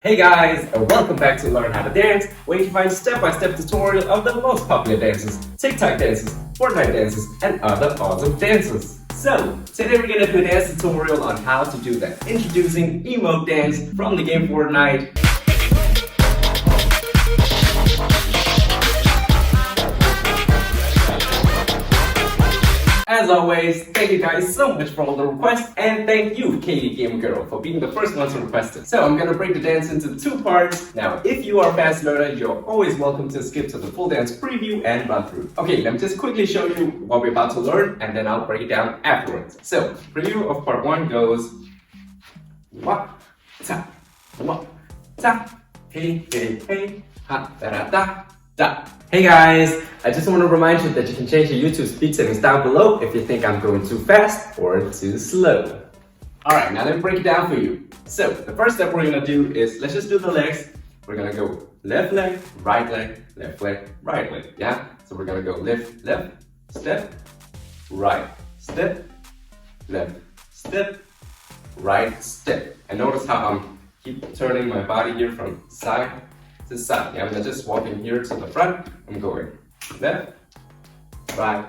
Hey guys, and welcome back to Learn How to Dance, where you can find step-by-step tutorial of the most popular dances, TikTok dances, Fortnite dances, and other awesome dances. So, today we're going to do a dance tutorial on how to do the Introducing Emote dance from the game Fortnite. As always, thank you guys so much for all the requests, and thank you, Katie Game Girl, for being the first one to request it. So I'm gonna break the dance into two parts. Now, if you are a fast learner, you're always welcome to skip to the full dance preview and run through. Okay, let me just quickly show you what we're about to learn, and then I'll break it down afterwards. So, preview of part one goes wa ta, hey hey hey, ha da da da da. Hey guys, I just want to remind you that you can change your YouTube speed settings down below if you think I'm going too fast or too slow. Alright, now let me break it down for you. So, the first step we're going to do is, let's just do the legs. We're going to go left leg, right leg, right leg, yeah? So we're going to go left, step, right, step, left, step, right, step. And notice how I'm keep turning my body here from side to side. Yeah, I'm just walking here to the front. I'm going left, right.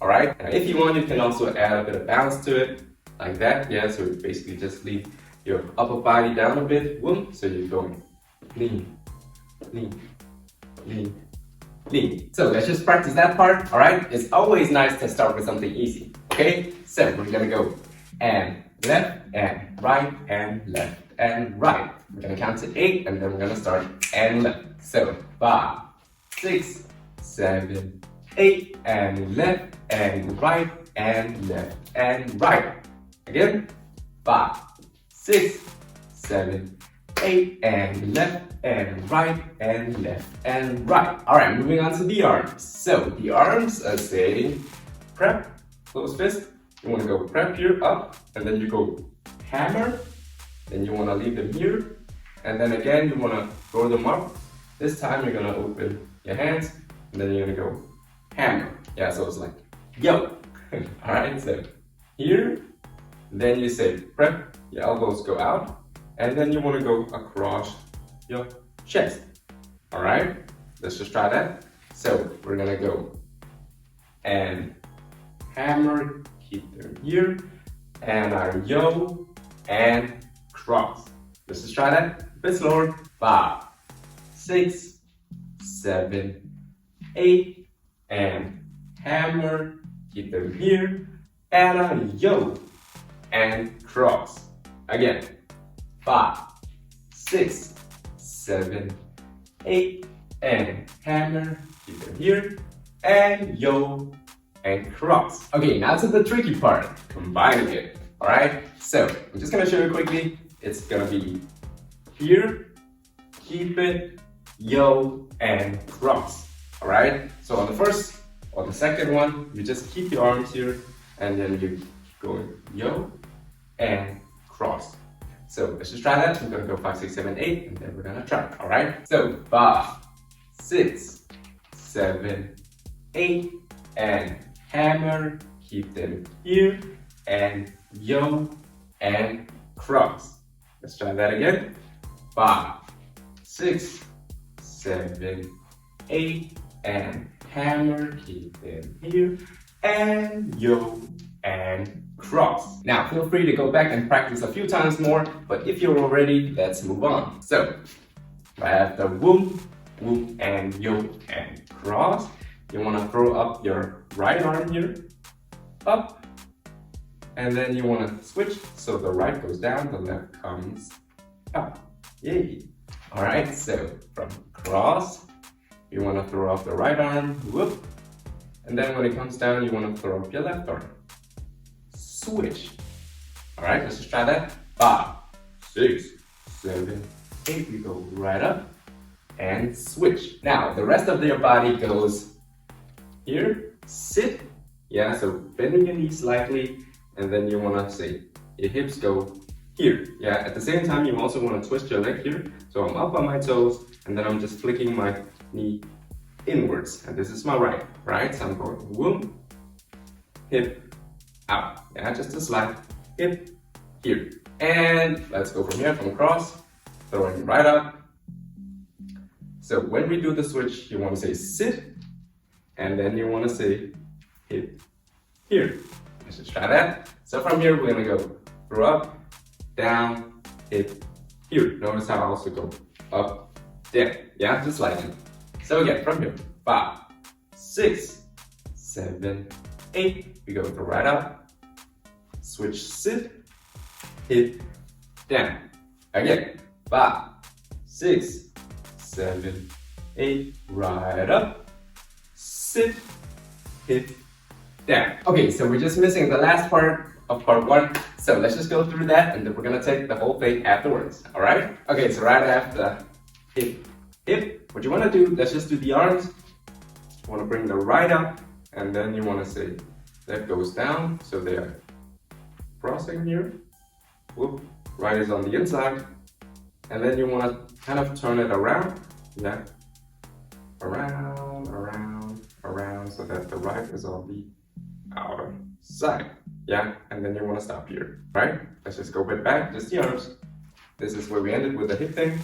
Alright? Now if you want, you can also add a bit of bounce to it, like that. Yeah, so you basically just leave your upper body down a bit. Boom. So you're going lean. So let's just practice that part, alright? It's always nice to start with something easy. Okay? So we're gonna go and left and right and left and right. We're gonna count to 8 and then we're gonna start and left. So 5, 6, 7, 8 and left and right and left and right. Again, 5, 6, 7, 8 and left and right and left and right. Alright, moving on to the arms. So the arms are saying prep, close fist. You want to go prep here up, and then you go hammer, then you want to leave them here, and then again you want to throw them up. This time you're going to open your hands, and then you're going to go hammer. Yeah, so it's like yo. Alright, so here, then you say prep, your elbows go out, and then you want to go across your chest. Alright, let's just try that. So we're going to go and hammer, keep them here, and our yo and cross. Let's just try that a bit slower. 5, 6, 7, 8, and hammer, keep them here, and our yo and cross. Again, 5, 6, 7, 8, and hammer, keep them here, and yo and cross. Okay, now to the tricky part, combining it. Alright, so I'm just gonna show you quickly. It's gonna be here, keep it, yo, and cross. Alright, so on the first or the second one, you just keep your arms here and then you go yo and cross. So let's just try that. We're gonna go 5, 6, 7, 8, and then we're gonna try. Alright, so 5, 6, 7, 8, and hammer, keep them here, and yo, and cross. Let's try that again. 5, 6, 7, 8, and hammer, keep them here, and yo, and cross. Now, feel free to go back and practice a few times more, but if you're all ready, let's move on. So, right after whoop, whoop, and yo, and cross, you want to throw up your right arm here, up, and then you want to switch, so the right goes down, the left comes up. Yay! Alright, so from cross, you want to throw up the right arm, whoop, and then when it comes down, you want to throw up your left arm. Switch. Alright, let's just try that. 5, 6, 7, 8, we go right up, and switch. Now, the rest of your body goes here, sit, yeah, so bending your knees slightly, and then you want to say your hips go here, yeah. At the same time, you also want to twist your leg here, so I'm up on my toes, and then I'm just flicking my knee inwards, and this is my right, so I'm going whoop, hip, out, yeah, just a slide, hip, here, And let's go from here, from across, throwing right up. So when we do the switch, you want to say sit, and then you want to say hit here. Let's just try that. So from here, we're gonna go throw up, down, hit here. Notice how I also go up, down. Yeah, just like it. So again, from here, 5, 6, 7, 8. We go throw right up, switch sit, hit, down. Again, 5, 6, 7, 8. Right up, sit, hit, down. Okay, so we're just missing the last part of part 1. So let's just go through that and then we're gonna take the whole thing afterwards, all right? Okay, so right after hit, what you wanna do, let's just do the arms. You wanna bring the right up and then you wanna say left goes down, so they are crossing here. Whoop, right is on the inside. And then you wanna kind of turn it around, yeah? Around, around, around, so that the right is on the outer side, yeah? And then you want to stop here, right? Let's just go bit back, just the arms. This is where we ended with the hip thing.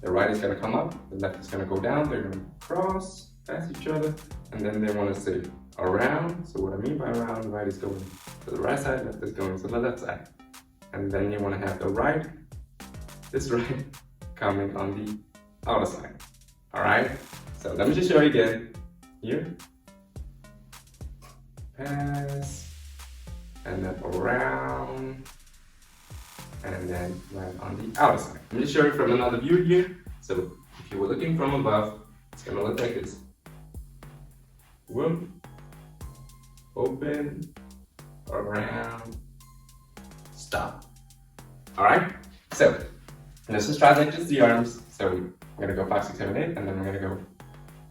The right is going to come up, the left is going to go down. They're going to cross past each other, and then they want to say around. So what I mean by around, right is going to the right side, left is going to the left side. And then you want to have the right, this right, coming on the outer side, all right? So let me just show you again. Here, pass, and then around, and then right on the outer side. Let me just show you from another view here. So if you were looking from above, it's gonna look like this. Whoop, open, around, stop. All right, so let's just try like just the arms. So I'm gonna go 5, 6, 7, 8, and then I'm gonna go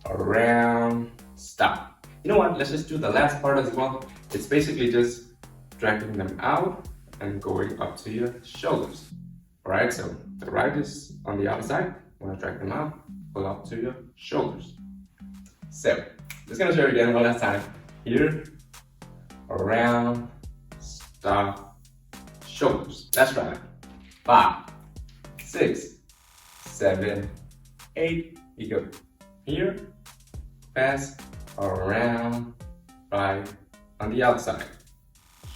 around, stop. You know what, let's just do the last part as well. It's basically just dragging them out and going up to your shoulders. All right, so the right is on the outside. You want to drag them out, pull up to your shoulders. So, just gonna show you again one last time. Here, around, stop, shoulders. That's right. 5, 6, 7, 8. You go here, pass, around, right, on the outside,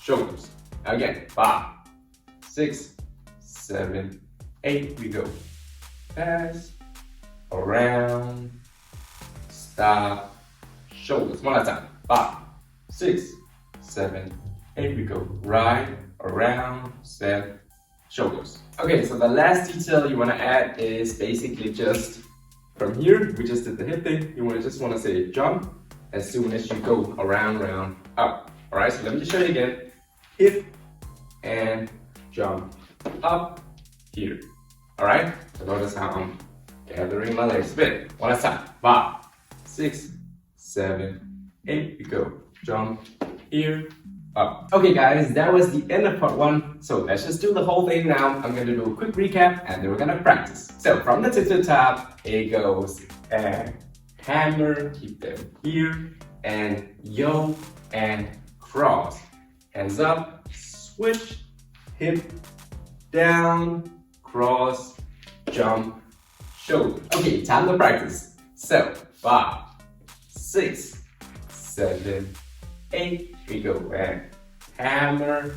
shoulders. Again, 5, 6, 7, 8. We go pass, around, stop, shoulders. One last time. 5, 6, 7, 8. We go right, around, step, shoulders. Okay, so the last detail you want to add is basically just from here. We just did the hip thing. You just want to say jump as soon as you go around, round, up. All right, so let me just show you again. Hip and jump up here. All right, so notice how I'm gathering my legs a bit. One last time. 5, 6, 7, 8. We go jump here, up. Okay guys, that was the end of part 1. So let's just do the whole thing now. I'm gonna do a quick recap and then we're gonna practice. So from the tip to the top, it goes and hammer, keep them here, and yo and cross. Hands up, switch, hip, down, cross, jump, shoulder. Okay, time to practice. So 5, 6, 7, 8. We go and hammer,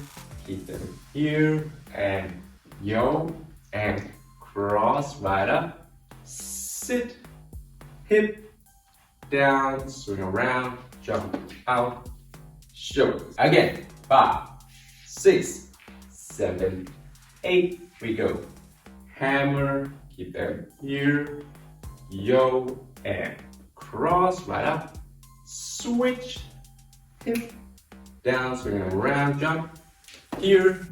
keep them here, and yo, and cross right up, sit, hip, down, swing around, jump out, shoulders. Again, 5, 6, 7, 8. We go hammer, keep them here, yo, and cross right up, switch, hip, down, swing around, jump, here,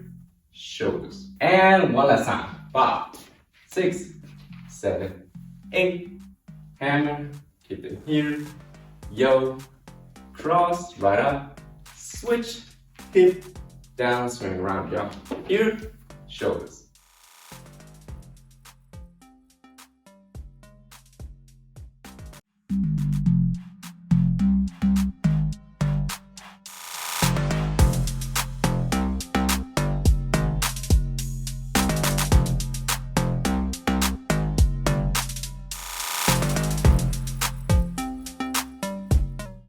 shoulders. And one last time. 5, 6, 7, 8. Hammer, keep them here, yo, cross, right up, switch, hip, down, swing around, jump, here, shoulders.